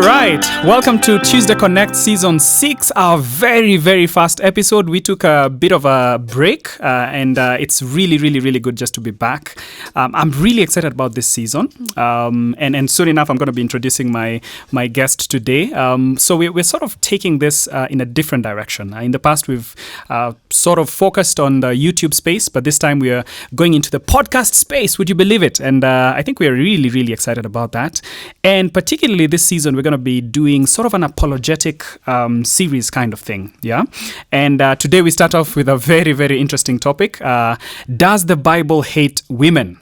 right, welcome to Tuesday Connect Season 6, our very, very fast episode. We took a bit of a break and it's really good just to be back. I'm really excited about this season and soon enough I'm going to be introducing my guest today. So we're sort of taking this in a different direction. In the past we've sort of focused on the YouTube space, but this time we are going into the podcast space. Would you believe it? And I think we are really excited about that. And particularly this season, we're going to be doing sort of an apologetic series kind of thing. Yeah. And today we start off with a very interesting topic. Does the Bible hate women?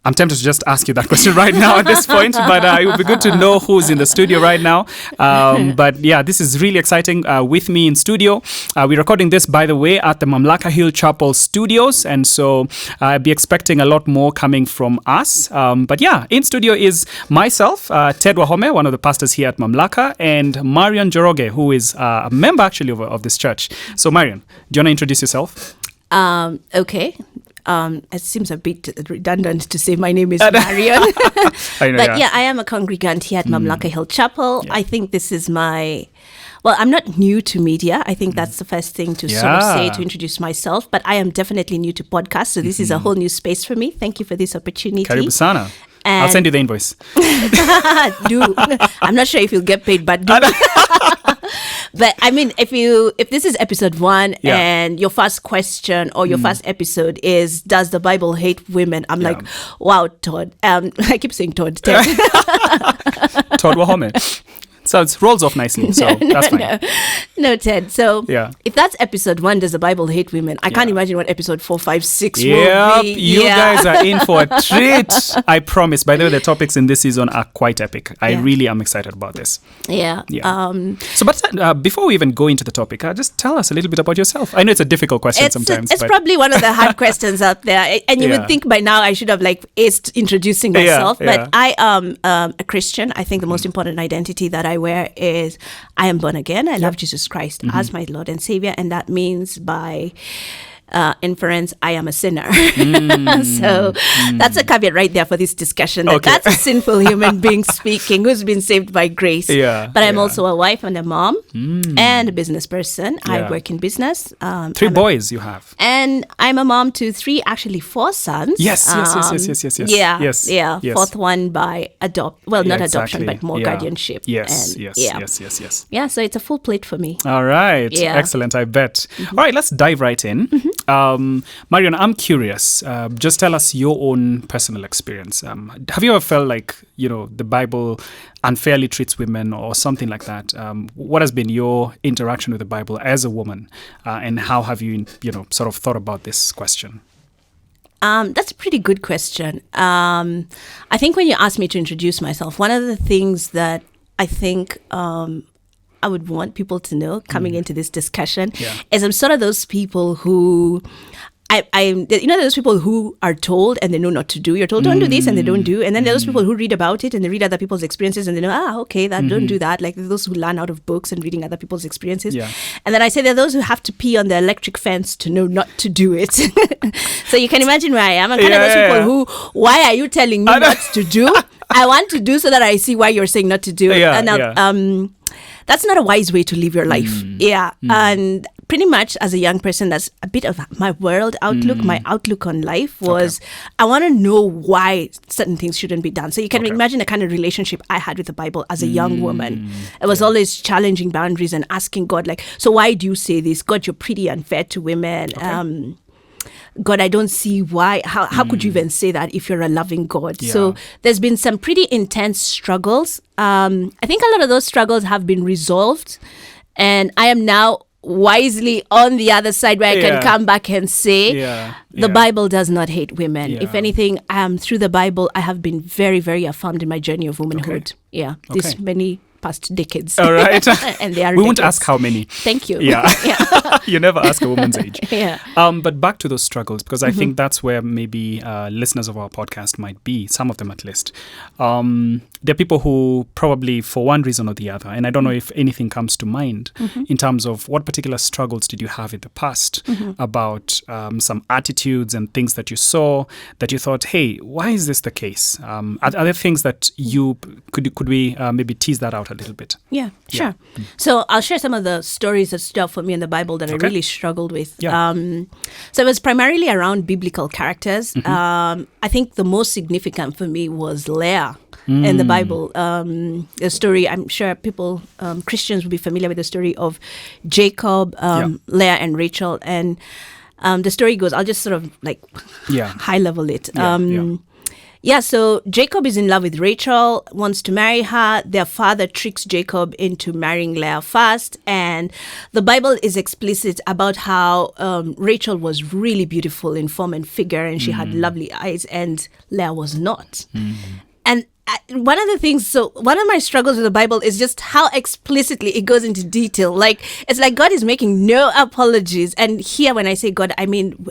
I'm tempted to just ask you that question right now at this point, but it would be good to know who's in the studio right now. But yeah, this is really exciting. With me in studio, we're recording this, by the way, at the Mamlaka Hill Chapel studios. And so I'll be expecting a lot more coming from us. But yeah, in studio is myself, Ted Wahome, one of the pastors here at Mamlaka, and Marion Joroge, who is a member actually of this church. So Marion, do you want to introduce yourself? Okay. It seems a bit redundant to say my name is Marion. But yeah, I am a congregant here at Mamlaka Hill Chapel. Yeah. I think this is I'm not new to media. I think that's the first thing to sort of say to introduce myself. But I am definitely new to podcasts. So this is a whole new space for me. Thank you for this opportunity. Karibu sana. I'll send you the invoice. Do. I'm not sure if you'll get paid, but do. But I mean, if this is episode 1 and your first question or your first episode is, does the Bible hate women? I'm like, wow, Todd. I keep saying Todd. Todd Wahome. So it rolls off nicely, so that's fine. No, Ted. So if that's episode 1, does the Bible hate women? I can't imagine what episode 4, 5, 6 will be. You guys are in for a treat. I promise. By the way, the topics in this season are quite epic. I really am excited about this. Yeah. But before we even go into the topic, just tell us a little bit about yourself. I know it's a difficult question sometimes. It's probably one of the hard questions out there. And you would think by now I should have aced introducing myself. But I am a Christian. I think the most important identity that I wear is I am born again. I love Jesus Christ as my Lord and Savior, and that means by inference, I am a sinner. So that's a caveat right there for this discussion. That's a sinful human being speaking who's been saved by grace. But I'm also a wife and a mom and a business person. I work in business. 3 boys you have. And I'm a mom to 4 sons. Yes. Yeah. 4th one by not adoption, but more guardianship. Yes. Yeah, so it's a full plate for me. All right. Yeah. Excellent, I bet. All right, let's dive right in. Marion, I'm curious. Just tell us your own personal experience. Have you ever felt like, the Bible unfairly treats women or something like that? What has been your interaction with the Bible as a woman? And how have you, sort of thought about this question? That's a pretty good question. I think when you asked me to introduce myself, one of the things that I think I would want people to know coming into this discussion is I'm sort of those people who those people who are told and they know not to do. You're told don't do this and they don't do. And then there are those people who read about it and they read other people's experiences and they know, don't do that. Like those who learn out of books and reading other people's experiences. Yeah. And then I say there are those who have to pee on the electric fence to know not to do it. So you can imagine where I am. I'm kind of those people who, why are you telling me not to do? I want to do so that I see why you're saying not to do it. And that's not a wise way to live your life. And pretty much as a young person, that's a bit of my world outlook. My outlook on life was, I want to know why certain things shouldn't be done. So you can imagine the kind of relationship I had with the Bible as a young woman. It was always challenging boundaries and asking God, so why do you say this? God, you're pretty unfair to women. God, I don't see why. How could you even say that if you're a loving God? Yeah. So there's been some pretty intense struggles. I think a lot of those struggles have been resolved. And I am now wisely on the other side where I can come back and say, the Bible does not hate women. If anything, through the Bible, I have been very, very affirmed in my journey of womanhood. This many past decades. All right. And they are We won't decades. ask how many. Thank you. Yeah. Yeah. You never ask a woman's age. Yeah. But back to those struggles, because I think that's where maybe listeners of our podcast might be, some of them at least. There are people who probably, for one reason or the other, and I don't know if anything comes to mind in terms of what particular struggles did you have in the past about some attitudes and things that you saw that you thought, hey, why is this the case? Are there things that you could we maybe tease that out a little bit? Yeah, sure. So I'll share some of the stories that stood out for me in the Bible that I really struggled with. Yeah. So it was primarily around biblical characters. I think the most significant for me was Leah in the Bible. The story, I'm sure people, Christians will be familiar with the story of Jacob, Leah and Rachel. And the story goes, I'll just sort of like high level it. So Jacob is in love with Rachel, wants to marry her. Their father tricks Jacob into marrying Leah first. And the Bible is explicit about how Rachel was really beautiful in form and figure, and she had lovely eyes, and Leah was not. And one of the things, one of my struggles with the Bible is just how explicitly it goes into detail. Like, it's like God is making no apologies. And here, when I say God, I mean,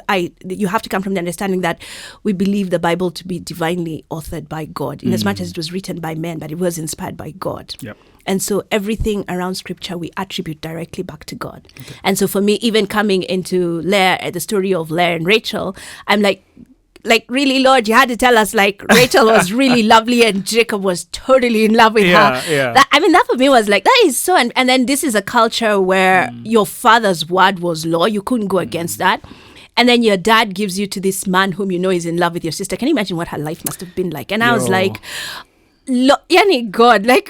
you have to come from the understanding that we believe the Bible to be divinely authored by God, in as much as it was written by men, but it was inspired by God. Yep. And so everything around scripture we attribute directly back to God. Okay. And so for me, even coming into the story of Leah and Rachel, I'm like, really, Lord, you had to tell us, like, Rachel was really lovely and Jacob was totally in love with her. Yeah. That for me was like, that is so. And then this is a culture where your father's word was law. You couldn't go against that. And then your dad gives you to this man whom you know is in love with your sister. Can you imagine what her life must have been like? And I was like, God, really,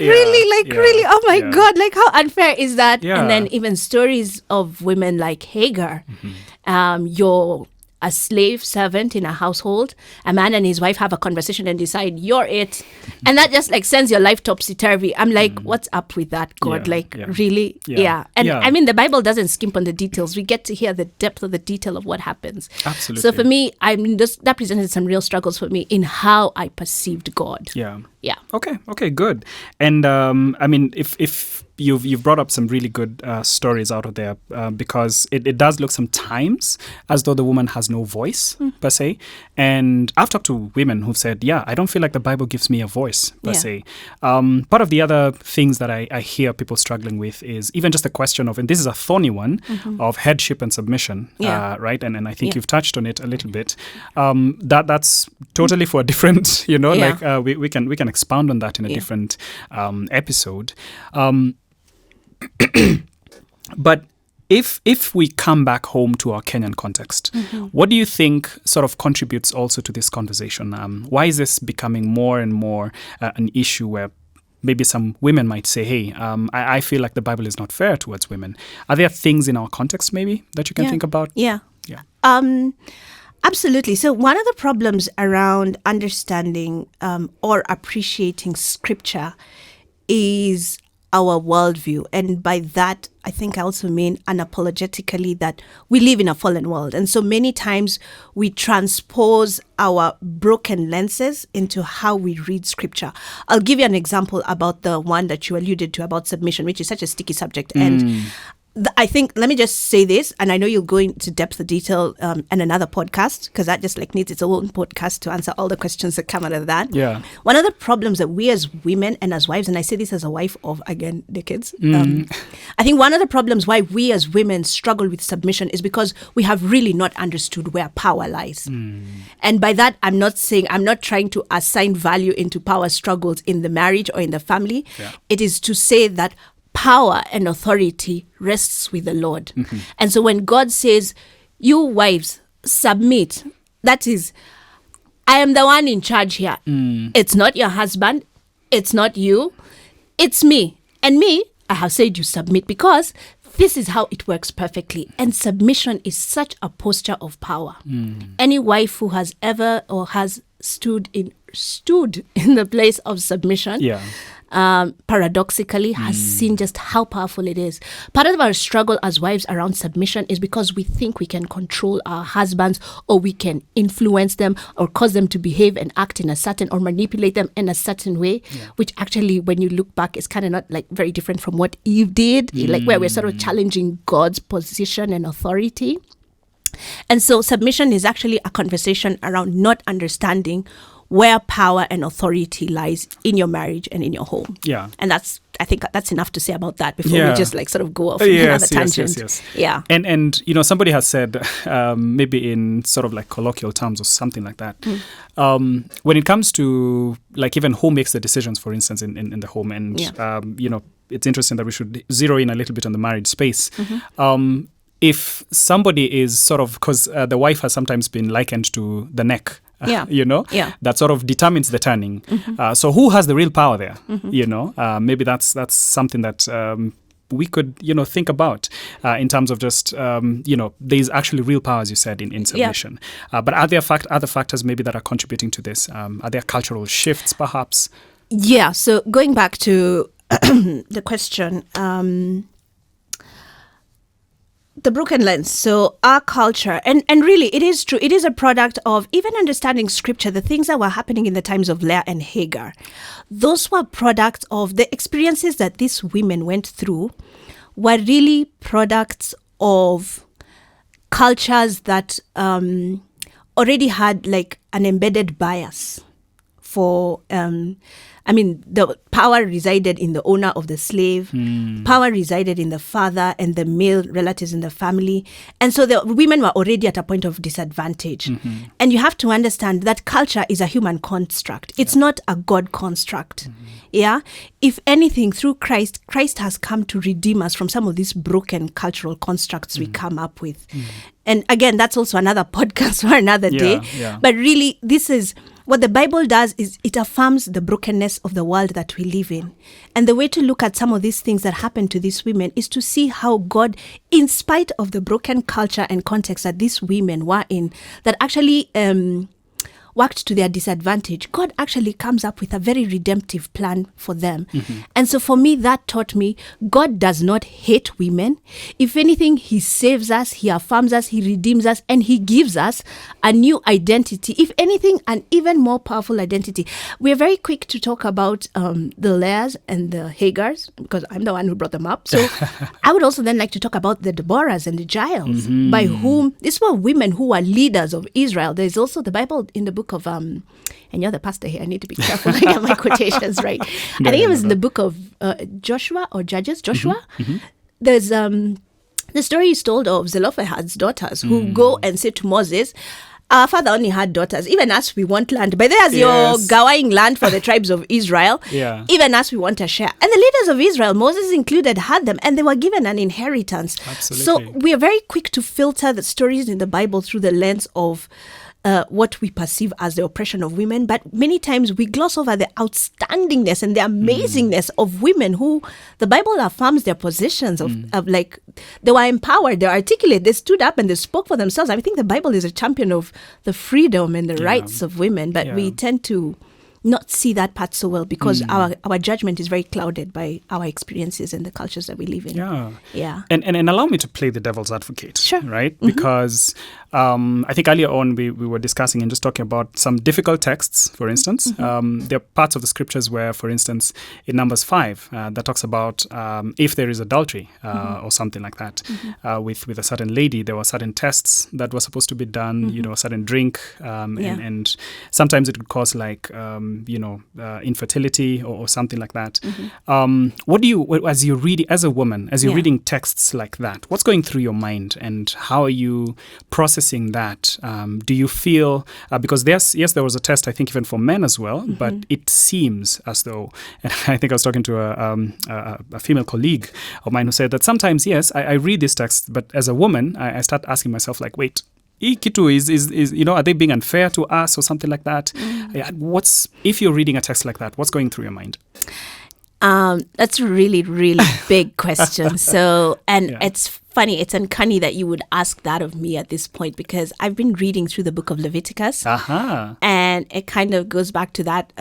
oh my God, like, how unfair is that? And then even stories of women like Hagar, your a slave servant in a household, a man and his wife have a conversation and decide you're it. And that just like sends your life topsy-turvy. I'm like, what's up with that, God? Really? Yeah. And I mean, the Bible doesn't skimp on the details. We get to hear the depth of the detail of what happens. Absolutely. So for me, that presented some real struggles for me in how I perceived God. Yeah. Okay, good. And I mean, if you've brought up some really good stories out of there, because it does look sometimes as though the woman has no voice per se. And I've talked to women who've said, I don't feel like the Bible gives me a voice per se. Part of the other things that I hear people struggling with is even just the question of, and this is a thorny one, of headship and submission, right? And I think you've touched on it a little bit. That's totally for a different, like we can expound on that in a different episode. But if we come back home to our Kenyan context, what do you think sort of contributes also to this conversation? Why is this becoming more and more an issue where maybe some women might say, hey, I feel like the Bible is not fair towards women? Are there things in our context maybe that you can think about? Yeah. Absolutely. So one of the problems around understanding or appreciating scripture is our worldview. And by that, I think I also mean unapologetically that we live in a fallen world. And so many times we transpose our broken lenses into how we read scripture. I'll give you an example about the one that you alluded to about submission, which is such a sticky subject. And I think, let me just say this, and I know you'll go into depth of detail in another podcast, because that just like needs its own podcast to answer all the questions that come out of that. Yeah. One of the problems that we as women and as wives, and I say this as a wife of, again, the kids, I think one of the problems why we as women struggle with submission is because we have really not understood where power lies. And by that, I'm not trying to assign value into power struggles in the marriage or in the family. It is to say that power and authority rests with the Lord. And so when God says, you wives, submit, that is, I am the one in charge here. It's not your husband. It's not you. It's me. And me, I have said you submit because this is how it works perfectly. And submission is such a posture of power. Any wife who has ever or has stood in the place of submission, paradoxically, has seen just how powerful it is. Part of our struggle as wives around submission is because we think we can control our husbands, or we can influence them, or cause them to behave and act in a certain, or manipulate them in a certain way, which actually, when you look back, is kind of not like very different from what Eve did, like where we're sort of challenging God's position and authority. And so submission is actually a conversation around not understanding where power and authority lies in your marriage and in your home. Yeah. And I think that's enough to say about that before we just like sort of go off another tangent. Yes. Yeah. And somebody has said, maybe in sort of like colloquial terms or something like that, when it comes to like even who makes the decisions, for instance, in the home, and it's interesting that we should zero in a little bit on the marriage space. If somebody is sort of, because the wife has sometimes been likened to the neck, that sort of determines the turning. So who has the real power there? Maybe that's something that we could, think about in terms of just, there's actually real power, as you said, in submission. But are there other factors maybe that are contributing to this? Are there cultural shifts, perhaps? Yeah. So going back to the question, the broken lens. So our culture, and really it is true, it is a product of even understanding scripture, the things that were happening in the times of Leah and Hagar. Those were products of the experiences that these women went through, were really products of cultures that already had like an embedded bias for the power resided in the owner of the slave. Power resided in the father and the male relatives in the family. And so the women were already at a point of disadvantage. And you have to understand that culture is a human construct. It's not a God construct. Yeah. If anything, through Christ has come to redeem us from some of these broken cultural constructs we come up with. And again, that's also another podcast for another day. But really, this is what the Bible does, is it affirms the brokenness of the world that we live in. And the way to look at some of these things that happened to these women is to see how God, in spite of the broken culture and context that these women were in, that actually worked to their disadvantage, God actually comes up with a very redemptive plan for them. And so for me, that taught me God does not hate women. If anything, he saves us, he affirms us, he redeems us, and he gives us a new identity. If anything, an even more powerful identity. We're very quick to talk about the Leahs and the Hagars, because I'm the one who brought them up. So I would also then like to talk about the Deborahs and the Giles, by whom, these were women who were leaders of Israel. There's also the Bible in the book of, and you're the pastor here, I need to be careful I get my quotations right. I think it was in the book of Joshua or Judges, Joshua. There's the story is told of Zelophehad's daughters who go and say to Moses, our father only had daughters. Even us, we want land. But there's your gawing land for the tribes of Israel. Even us, we want a share. And the leaders of Israel, Moses included, had them, and they were given an inheritance. So we are very quick to filter the stories in the Bible through the lens of what we perceive as the oppression of women, but many times we gloss over the outstandingness and the amazingness of women who the Bible affirms their positions of like they were empowered, they were articulate, they stood up and they spoke for themselves. I think the Bible is a champion of the freedom and the rights of women, but we tend to not see that part so well because our judgment is very clouded by our experiences and the cultures that we live in. And allow me to play the devil's advocate. Sure. Right? Because I think earlier on we were discussing and just talking about some difficult texts, for instance. There are parts of the scriptures where, for instance, in Numbers 5, that talks about if there is adultery or something like that with a certain lady, there were certain tests that were supposed to be done, a certain drink, and sometimes it could cause like infertility or something like that. What do you, as you're reading, as a woman, as you're reading texts like that, what's going through your mind and how are you processing that? Do you feel, because there was a test, I think even for men as well, but it seems as though, and I think I was talking to a female colleague of mine who said that sometimes, yes, I read this text, but as a woman, I start asking myself like, wait, Kitu is are they being unfair to us or something like that? If you're reading a text like that, what's going through your mind? That's a really, really big question. So, it's funny, it's uncanny that you would ask that of me at this point because I've been reading through the book of Leviticus. And it kind of goes back to that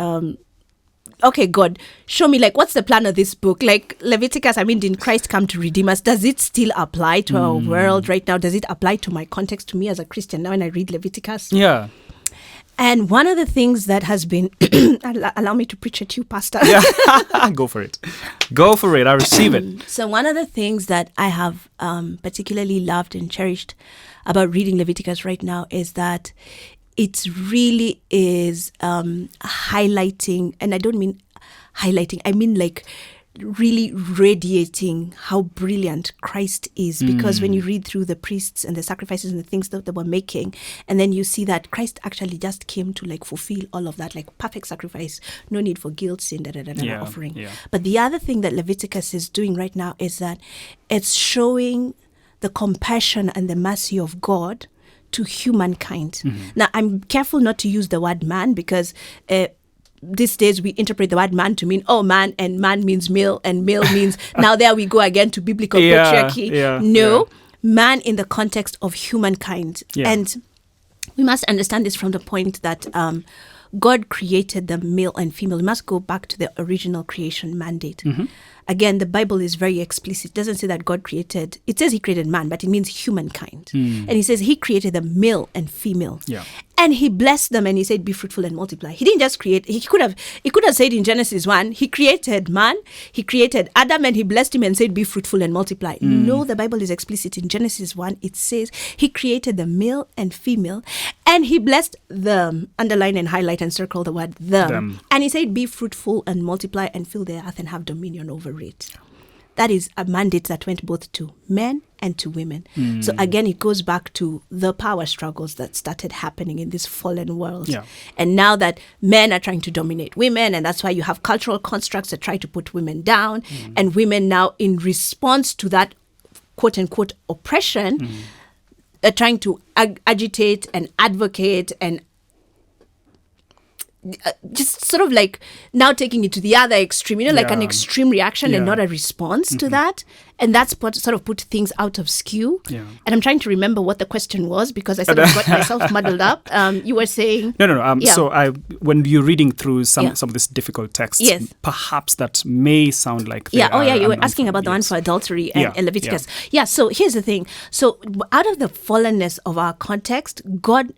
okay, God, show me, like, what's the plan of this book? Like Leviticus, I mean, didn't Christ come to redeem us? Does it still apply to our world right now? Does it apply to my context, to me as a Christian now when I read Leviticus? Yeah. And one of the things that has been, allow me to preach at you, Pastor. Yeah. Go for it. Go for it. I receive it. So one of the things that I have particularly loved and cherished about reading Leviticus right now is that it really is highlighting, and I don't mean highlighting, I mean like really radiating how brilliant Christ is. Because when you read through the priests and the sacrifices and the things that they were making, and then you see that Christ actually just came to like fulfill all of that, like perfect sacrifice, no need for guilt, sin, offering. Yeah. But the other thing that Leviticus is doing right now is that it's showing the compassion and the mercy of God to humankind. Now, I'm careful not to use the word man, because these days we interpret the word man to mean, oh, man, and man means male, and male means, now there we go again to biblical patriarchy. No, man in the context of humankind. And we must understand this from the point that God created them male and female. We must go back to the original creation mandate. Again, the Bible is very explicit. It doesn't say that God created, it says he created man, but it means humankind. And he says he created them male and female. And he blessed them and he said, be fruitful and multiply. He didn't just create, he could have said in Genesis 1, he created man, he created Adam, and he blessed him and said, be fruitful and multiply. No, the Bible is explicit. In Genesis 1, it says he created the male and female, and he blessed them, underline and highlight and circle the word them. And he said, be fruitful and multiply and fill the earth and have dominion over it. That is a mandate that went both to men and to women. So again, it goes back to the power struggles that started happening in this fallen world. And now that men are trying to dominate women, and that's why you have cultural constructs that try to put women down, and women now, in response to that quote unquote oppression, are trying to agitate and advocate and just sort of like now taking it to the other extreme, like an extreme reaction and not a response to that. And that's what sort of put things out of skew. And I'm trying to remember what the question was, because I sort of got myself muddled up. You were saying... No. So when you're reading through some of this difficult texts, perhaps that may sound like... You were asking about the one for adultery and Leviticus. So here's the thing. So out of the fallenness of our context, God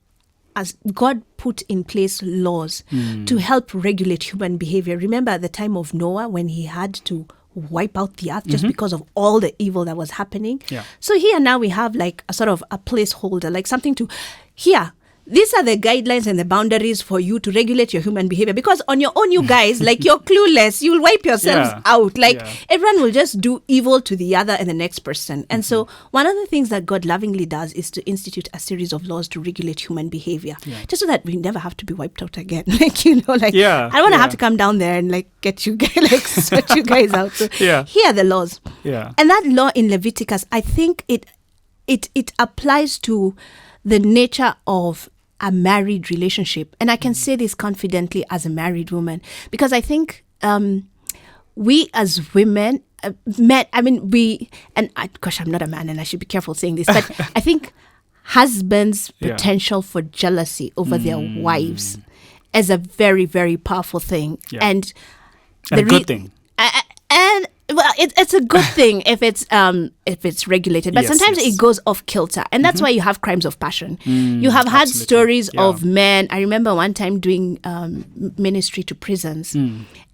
put in place laws to help regulate human behavior. Remember at the time of Noah, when he had to wipe out the earth just because of all the evil that was happening. So here now we have like a sort of a placeholder, like something to, here, these are the guidelines and the boundaries for you to regulate your human behavior. Because on your own, you guys, like, you're clueless. You'll wipe yourselves out. Like, everyone will just do evil to the other and the next person. And so one of the things that God lovingly does is to institute a series of laws to regulate human behavior. Just so that we never have to be wiped out again. Like, I don't want to have to come down there and, like, get you guys, like, sort you guys out. So here are the laws. And that law in Leviticus, I think it applies to the nature of a married relationship. And I can say this confidently as a married woman, because I think we as women, men, I mean, gosh, I'm not a man and I should be careful saying this, but I think husbands' potential for jealousy over their wives is a very, very powerful thing. And a good thing. And well, it's a good thing if it's regulated, but sometimes it goes off kilter, and that's why you have crimes of passion. You have had stories of men. I remember one time doing ministry to prisons,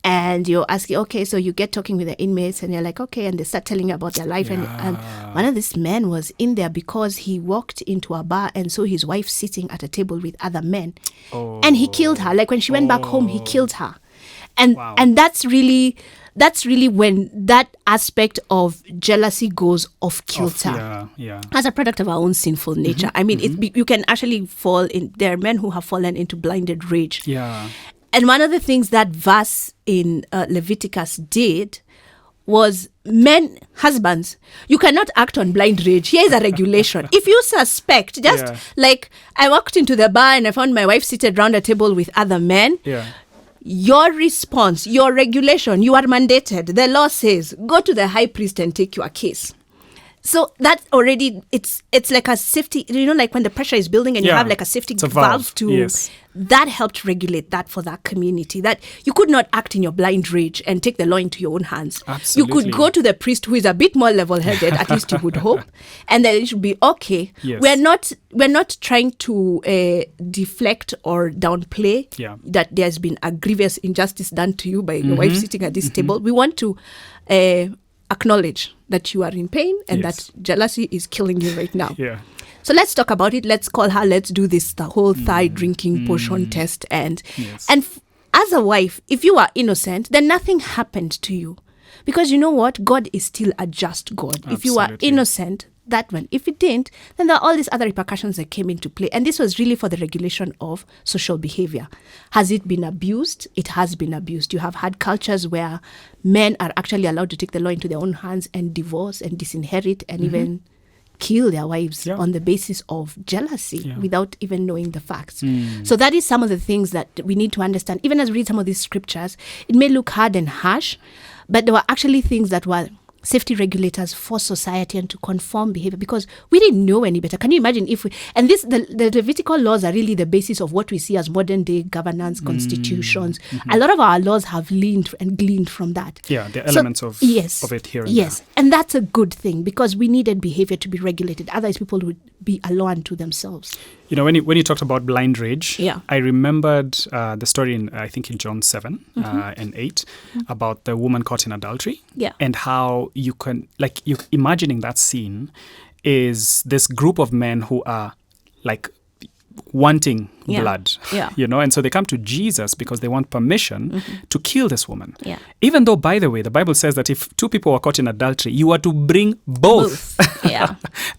and you're asking, okay, so you get talking with the inmates, and you're like, okay, and they start telling you about their life, and one of these men was in there because he walked into a bar and saw his wife sitting at a table with other men, and he killed her. Like when she went back home, he killed her, and that's really when that aspect of jealousy goes off kilter as a product of our own sinful nature. I mean, you can actually fall in. There are men who have fallen into blinded rage. And one of the things that verse in Leviticus did was, husbands, you cannot act on blind rage. Here is a regulation. If you suspect, like I walked into the bar and I found my wife seated around a table with other men. Your response, your regulation, you are mandated. The law says, go to the high priest and take your case. So that's already, it's like a safety, like when the pressure is building and you have like a safety it's a valve to, yes. that helped regulate that for that community, that you could not act in your blind rage and take the law into your own hands. Absolutely. You could go to the priest who is a bit more level-headed, at least you would hope, and then it should be okay. Yes. We're not trying to deflect or downplay that there's been a grievous injustice done to you by your wife sitting at this table. We want to acknowledge that you are in pain and that jealousy is killing you right now. Yeah. So let's talk about it. Let's call her. Let's do this, the whole thigh drinking portion test. And as a wife, if you are innocent, then nothing happened to you. Because you know what? God is still a just God. Absolutely. If you are innocent, that one. If it didn't, then there are all these other repercussions that came into play. And this was really for the regulation of social behavior. Has it been abused? It has been abused. You have had cultures where men are actually allowed to take the law into their own hands and divorce and disinherit and even kill their wives on the basis of jealousy without even knowing the facts. So that is some of the things that we need to understand. Even as we read some of these scriptures, it may look hard and harsh, but there were actually things that were safety regulators for society and to conform behavior, because we didn't know any better. Can you imagine if we, and this, the Levitical laws are really the basis of what we see as modern day governance, constitutions. A lot of our laws have leaned and gleaned from that. Yeah, the elements of it here and there. And that's a good thing, because we needed behavior to be regulated. Otherwise, people would be a law unto themselves. You know, when you talked about blind rage, I remembered the story in, I think, in John 7 and 8 about the woman caught in adultery. And how you can, like, you imagining that scene is this group of men who are like wanting blood, and so they come to Jesus because they want permission to kill this woman. Even though, by the way, the Bible says that if two people were caught in adultery, you are to bring both.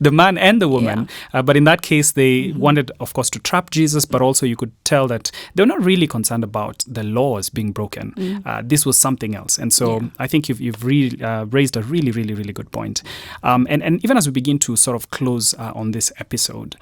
The man and the woman. But in that case, they wanted, of course, to trap Jesus, but also you could tell that they're not really concerned about the laws being broken. This was something else. And so I think you've raised a really, really, really good point. And even as we begin to sort of close on this episode,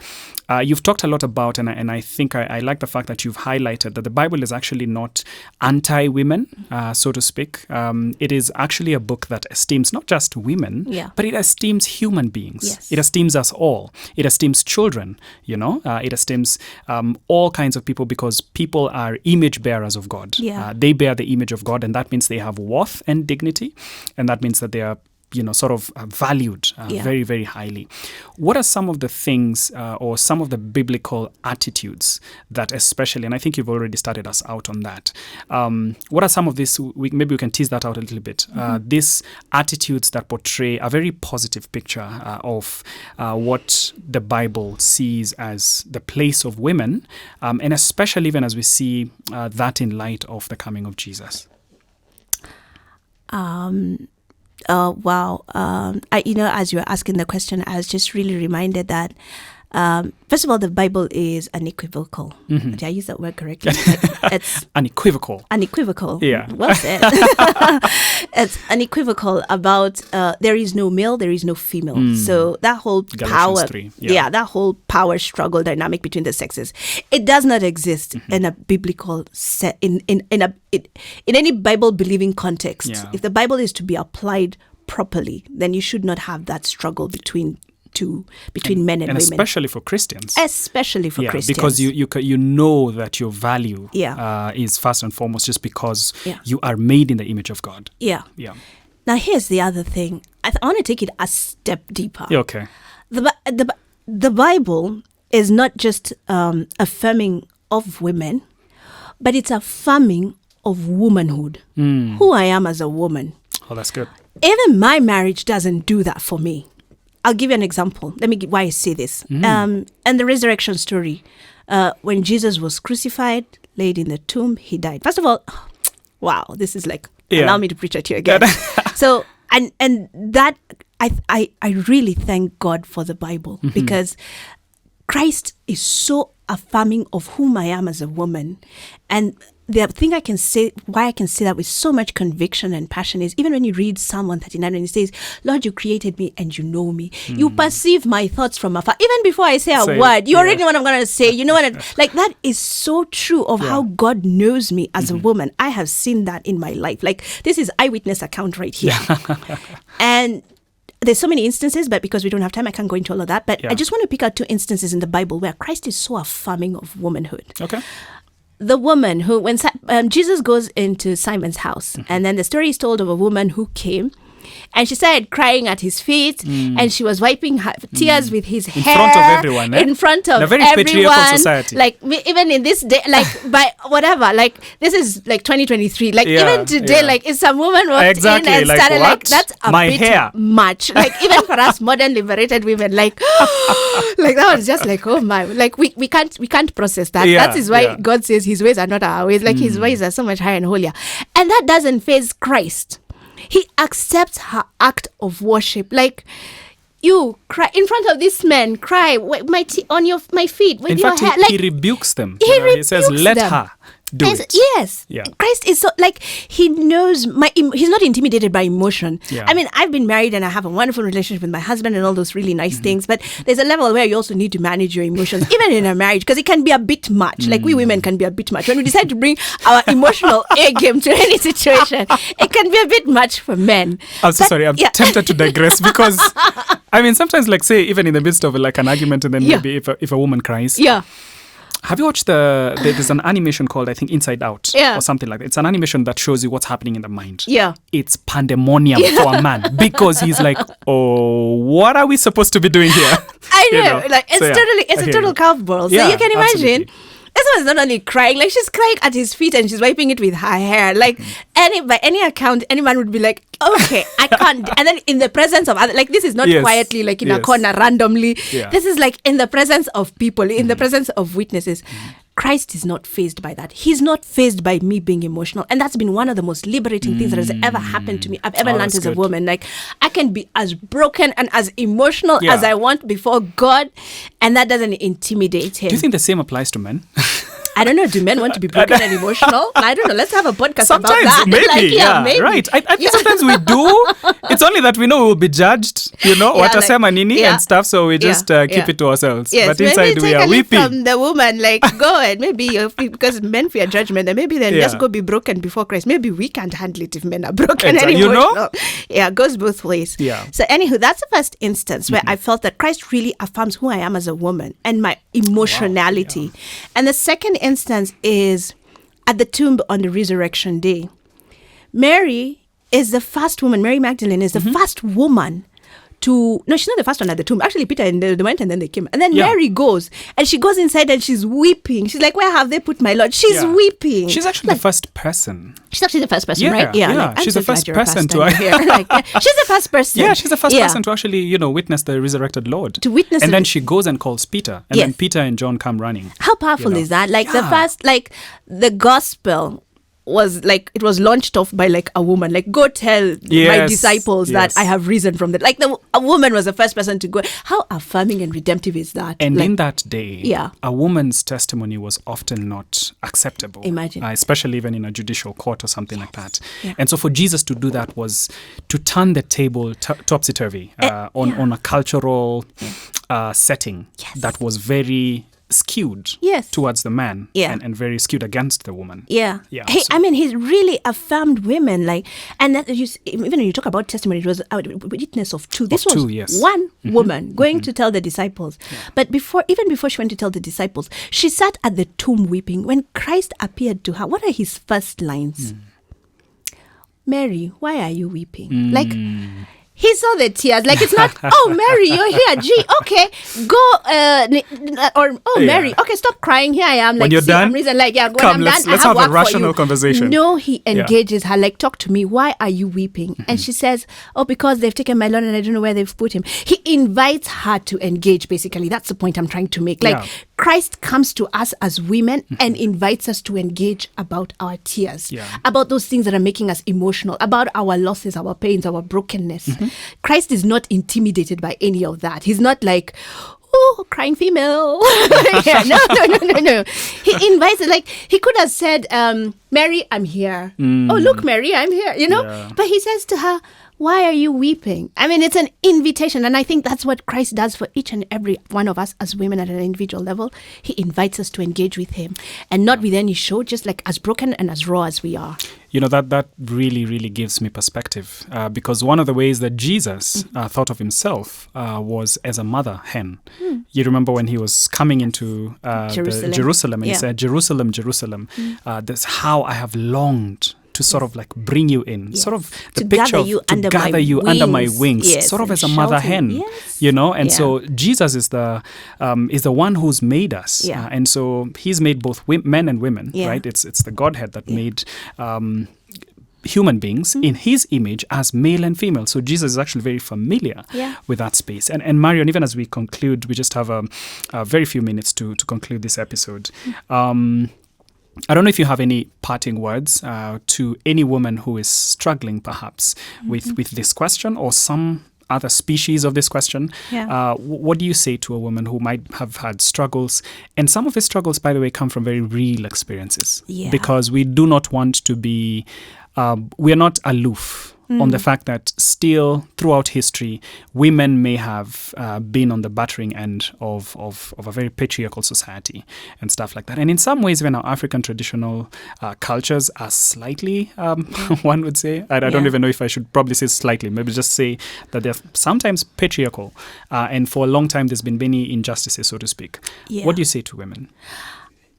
you've talked a lot about, and I think I like the fact that you've highlighted that the Bible is actually not anti-women, so to speak. It is actually a book that esteems not just women, but it esteems human beings. It esteems us all. It esteems children, it esteems all kinds of people, because people are image bearers of God. They bear the image of God, and that means they have worth and dignity, and that means that they are sort of valued very, very highly. What are some of the things or some of the biblical attitudes that especially, and I think you've already started us out on that, what are some of these, maybe we can tease that out a little bit, these attitudes that portray a very positive picture of what the Bible sees as the place of women, and especially even as we see that in light of the coming of Jesus? Wow. As you were asking the question, I was just really reminded that, first of all, the Bible is unequivocal. Did I use that word correctly? It's unequivocal. Unequivocal. Yeah. Well said. It's unequivocal about there is no male, there is no female. So that whole Galatians power, 3. that whole power struggle dynamic between the sexes, it does not exist in a biblical set, in any Bible believing context. If the Bible is to be applied properly, then you should not have that struggle between men and women, especially for Christians. Christians, because you know that your value is first and foremost just because you are made in the image of God. Now here's the other thing. I want to take it a step deeper. Okay. The Bible is not just affirming of women, but it's affirming of womanhood. Who I am as a woman. Oh, that's good. Even my marriage doesn't do that for me. I'll give you an example. Let me give why I say this. And the resurrection story, when Jesus was crucified, laid in the tomb, he died. First of all, wow, this is like, allow me to preach at you again. So, and that, I really thank God for the Bible, because Christ is so affirming of whom I am as a woman. And the thing I can say, why I can say that with so much conviction and passion, is even when you read Psalm 139 and it says, Lord, you created me and you know me. You perceive my thoughts from afar. Even before I say a word, you already know what I'm going to say. You know what? Like, that is so true of how God knows me as a woman. I have seen that in my life. Like, this is eyewitness account right here. And there's so many instances, but because we don't have time, I can't go into all of that. But Yeah. I just want to pick out 2 instances in the Bible where Christ is so affirming of womanhood. Okay. The woman who, when Jesus goes into Simon's house, and then the story is told of a woman who came, and she started crying at his feet, and she was wiping her tears with his hair. In front of everyone, eh? In front of In a very everyone. patriarchal society. Like, even in this day, like, by whatever, like, this is like 2023. Like, even today, like, if some woman walked in and like, started, what? like, that's a My bit hair. much. Like, even for us modern liberated women, like, like, that was just like, oh my, like, we can't process that. Yeah, That is why God says his ways are not our ways. Like, his ways are so much higher and holier. And that doesn't faze Christ. He accepts her act of worship. Like, you cry in front of this man, cry on my feet with In your fact, hair. he rebukes them. He says, rebukes let them. her do it. Yes. Yeah. Christ is so, like, he knows he's not intimidated by emotion. Yeah. I mean, I've been married and I have a wonderful relationship with my husband and all those really nice things, but there's a level where you also need to manage your emotions, even in a marriage, because it can be a bit much. Like, we women can be a bit much. When we decide to bring our emotional A game to any situation, it can be a bit much for men. I'm so sorry. I'm tempted to digress because, I mean, sometimes, like, say, even in the midst of like an argument, and then maybe if a woman cries. Yeah. Have you watched there's an animation called, I think, Inside Out Yeah. or something like that. It's an animation that shows you what's happening in the mind. Yeah. It's pandemonium for a man because he's like, oh, what are we supposed to be doing here? I know. You know? Like, it's So, yeah, it's I a hear total you. curveball. So Yeah, you can imagine. absolutely. This one's not only crying, like, she's crying at his feet and she's wiping it with her hair. Like, by any account, any man would be like, okay, I can't. And then in the presence of other, like, this is not Yes, quietly, like, in a yes. corner randomly. Yeah. This is like in the presence of people, in the presence of witnesses. Christ is not fazed by that. He's not fazed by me being emotional. And that's been one of the most liberating things that has ever happened to me. I've ever learned that's as a good. woman. Like, I can be as broken and as emotional Yeah. as I want before God, and that doesn't intimidate him. Do you think the same applies to men? I don't know. Do men want to be broken and emotional? I don't know. Let's have a podcast Sometimes, about that. maybe, Like, yeah, maybe. right. I think sometimes we do. It's only that we know we will be judged, watasema nini and stuff, so we just keep it to ourselves. Yes, but maybe inside we take are a leaf weeping. from the woman, like, go and maybe because men fear judgment, and maybe then Yeah. just go be broken before Christ. Maybe we can't handle it if men are broken Exactly. and You know? emotional. Yeah, it goes both ways. Yeah. So anywho, that's the first instance where I felt that Christ really affirms who I am as a woman and my emotionality. And the second instance is at the tomb on the resurrection day. Mary is the first woman, Mary Magdalene is the first woman she's not the first one at the tomb. Actually, Peter and they went and then they came. And then Mary goes and she goes inside and she's weeping. She's like, where have they put my Lord? She's weeping. She's actually the first person. She's actually the first person, Yeah, right? yeah. Like, I'm She's so the first glad you're a person pastor to- here. Like, she's the first person. Yeah, she's the first person to actually, witness the resurrected Lord. To witness And it. then she goes and calls Peter. And then Yes. Peter and John come running. How powerful is that? Like, the Yeah. first, like, the gospel was like, it was launched off by like a woman, like, go tell my Yes, disciples that yes. I have risen from the, like, a woman was the first person to go. How affirming and redemptive is that? And like, in that day, Yeah. a woman's testimony was often not acceptable. Imagine. Especially even in a judicial court or something like that. Yeah. And so for Jesus to do that was to turn the table topsy-turvy on a cultural setting that was very skewed Yes. towards the man Yeah. and very skewed against the woman. Yeah. Yeah, Hey, so- I mean, he's really affirmed women. Like, and that even when you talk about testimony, it was a witness of two. This was two, yes. one woman going to tell the disciples. But even before she went to tell the disciples, she sat at the tomb weeping. When Christ appeared to her, what are his first lines? Mary, why are you weeping? Like, he saw the tears. Like, it's not, oh, Mary, you're here. Gee, okay, go, Mary, okay, stop crying. Here I am. Like, When you're see, I'm done, reason, like, yeah, when come, I'm let's done, I have a work for rational you. conversation. No, he engages her, like, talk to me. Why are you weeping? And she says, oh, because they've taken my Lord and I don't know where they've put him. He invites her to engage, basically. That's the point I'm trying to make. Like, Yeah. Christ comes to us as women and invites us to engage about our tears, about those things that are making us emotional, about our losses, our pains, our brokenness. Christ is not intimidated by any of that. He's not like, oh, crying female. Yeah, no. He invites it. Like, he could have said, Mary, I'm here. Oh, look, Mary, I'm here, Yeah. But he says to her, why are you weeping? I mean, it's an invitation. And I think that's what Christ does for each and every one of us as women at an individual level. He invites us to engage with him and not with any show, just like as broken and as raw as we are. that really, really gives me perspective, because one of the ways that Jesus thought of himself was as a mother hen. You remember when he was coming into Jerusalem, and he said, Jerusalem, Jerusalem, that's how I have longed to sort of like bring you in, sort of the picture of to gather you under my wings, sort of as a mother hen, and so Jesus is the one who's made us, and so he's made both men and women, right? It's the Godhead that made human beings in his image as male and female. So Jesus is actually very familiar with that space. And Marion, even as we conclude, we just have a very few minutes to conclude this episode. I don't know if you have any parting words to any woman who is struggling perhaps with this question, or some other species of this question. What do you say to a woman who might have had struggles? And some of his struggles, by the way, come from very real experiences, because we do not want to be, we are not aloof on the fact that still throughout history, women may have been on the battering end of a very patriarchal society and stuff like that. And in some ways, even our African traditional cultures are slightly, one would say, I don't even know if I should probably say slightly, maybe just say that they're sometimes patriarchal. And for a long time, there's been many injustices, so to speak. What do you say to women?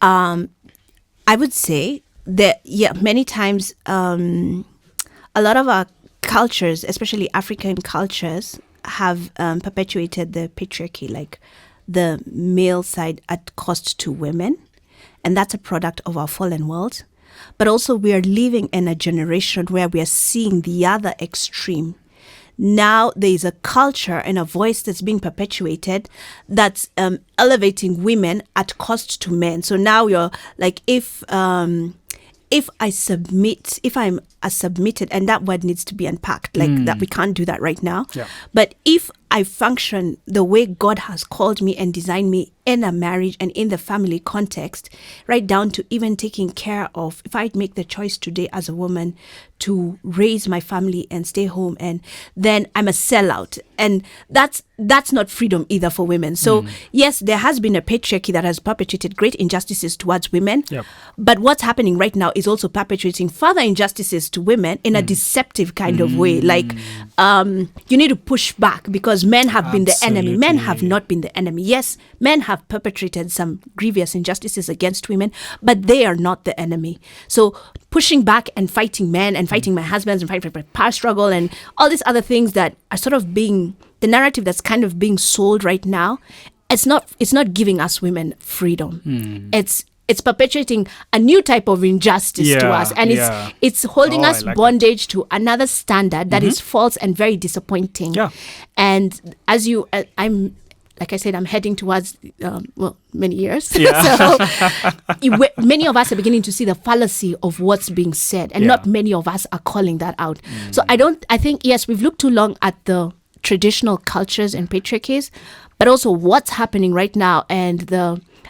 I would say that, many times, a lot of our cultures, especially African cultures, have perpetuated the patriarchy, like the male side at cost to women. And that's a product of our fallen world. But also we are living in a generation where we are seeing the other extreme. Now there is a culture and a voice that's being perpetuated that's elevating women at cost to men. So now you're like, if I'm submitted, and that word needs to be unpacked, like that we can't do that right now. But if I function the way God has called me and designed me in a marriage and in the family context, right down to even taking care of, if I make the choice today as a woman to raise my family and stay home, and then I'm a sellout. And that's not freedom either for women. So yes, there has been a patriarchy that has perpetrated great injustices towards women. But what's happening right now is also perpetrating further injustices to women in a deceptive kind of way. Like, you need to push back because men have been the enemy. Men have not been the enemy. Yes, men have perpetrated some grievous injustices against women, but they are not the enemy. So pushing back and fighting men and fighting my husbands and fighting for power struggle and all these other things that are sort of being the narrative that's kind of being sold right now, it's not giving us women freedom. It's perpetuating a new type of injustice to us, and it's holding us bondage to another standard that is false and very disappointing. And as I'm like I said, I'm heading towards many years. So many of us are beginning to see the fallacy of what's being said, and not many of us are calling that out. So I think yes, we've looked too long at the traditional cultures and patriarchies, but also what's happening right now, and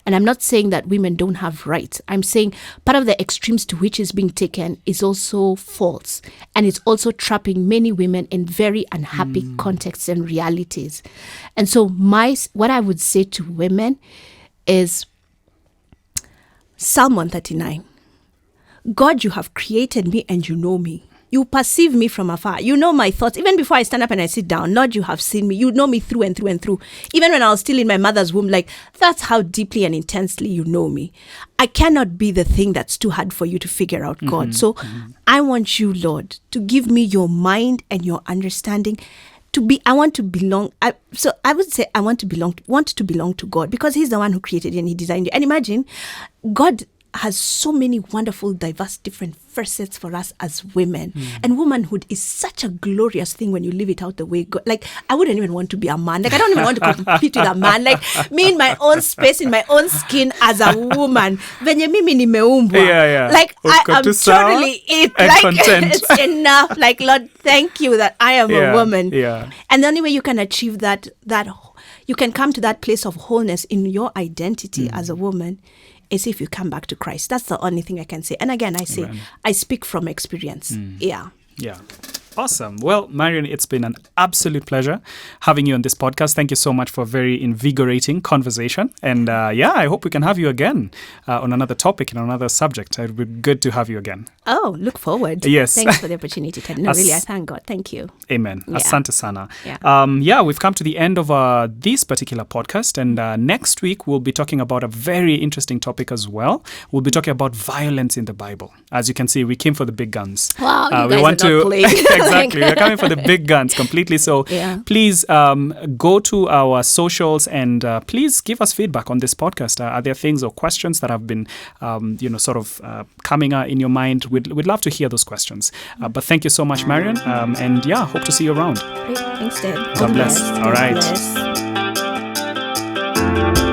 I'm not saying that women don't have rights. I'm saying part of the extremes to which is being taken is also false. And it's also trapping many women in very unhappy contexts and realities. And so what I would say to women is Psalm 139. God, you have created me and you know me. You perceive me from afar. You know my thoughts. Even before I stand up and I sit down, Lord, you have seen me. You know me through and through and through. Even when I was still in my mother's womb, like, that's how deeply and intensely you know me. I cannot be the thing that's too hard for you to figure out, God. So I want you, Lord, to give me your mind and your understanding. I want to belong. So I would say I want to belong to God, because he's the one who created you and he designed you. And imagine, God has so many wonderful, diverse, different facets for us as women. And womanhood is such a glorious thing when you live it out the way God. Like, I wouldn't even want to be a man. Like, I don't even want to compete with a man. Like, me in my own space, in my own skin as a woman. Venye mimi nimeumbwa. Like, I am totally it. Like, it's enough. Like, Lord, thank you that I am a woman. And the only way you can achieve that you can come to that place of wholeness in your identity as a woman is if you come back to Christ. That's the only thing I can say. And again, I say, I speak from experience. Yeah. Awesome. Well, Marion, it's been an absolute pleasure having you on this podcast. Thank you so much for a very invigorating conversation. And I hope we can have you again on another topic and another subject. It would be good to have you again. Oh, look forward. Yes. Thanks for the opportunity, Ted. No, really, I thank God. Thank you. Amen. Yeah. Asante sana. Yeah. We've come to the end of this particular podcast. And next week, we'll be talking about a very interesting topic as well. We'll be talking about violence in the Bible. As you can see, we came for the big guns. Wow, you we guys want are not to playing. Exactly. We're coming for the big guns completely. So please go to our socials and please give us feedback on this podcast. Are there things or questions that have been, coming in your mind? We'd love to hear those questions. But thank you so much, Marion. Hope to see you around. Great. Thanks, Ted. God bless. All right. God bless.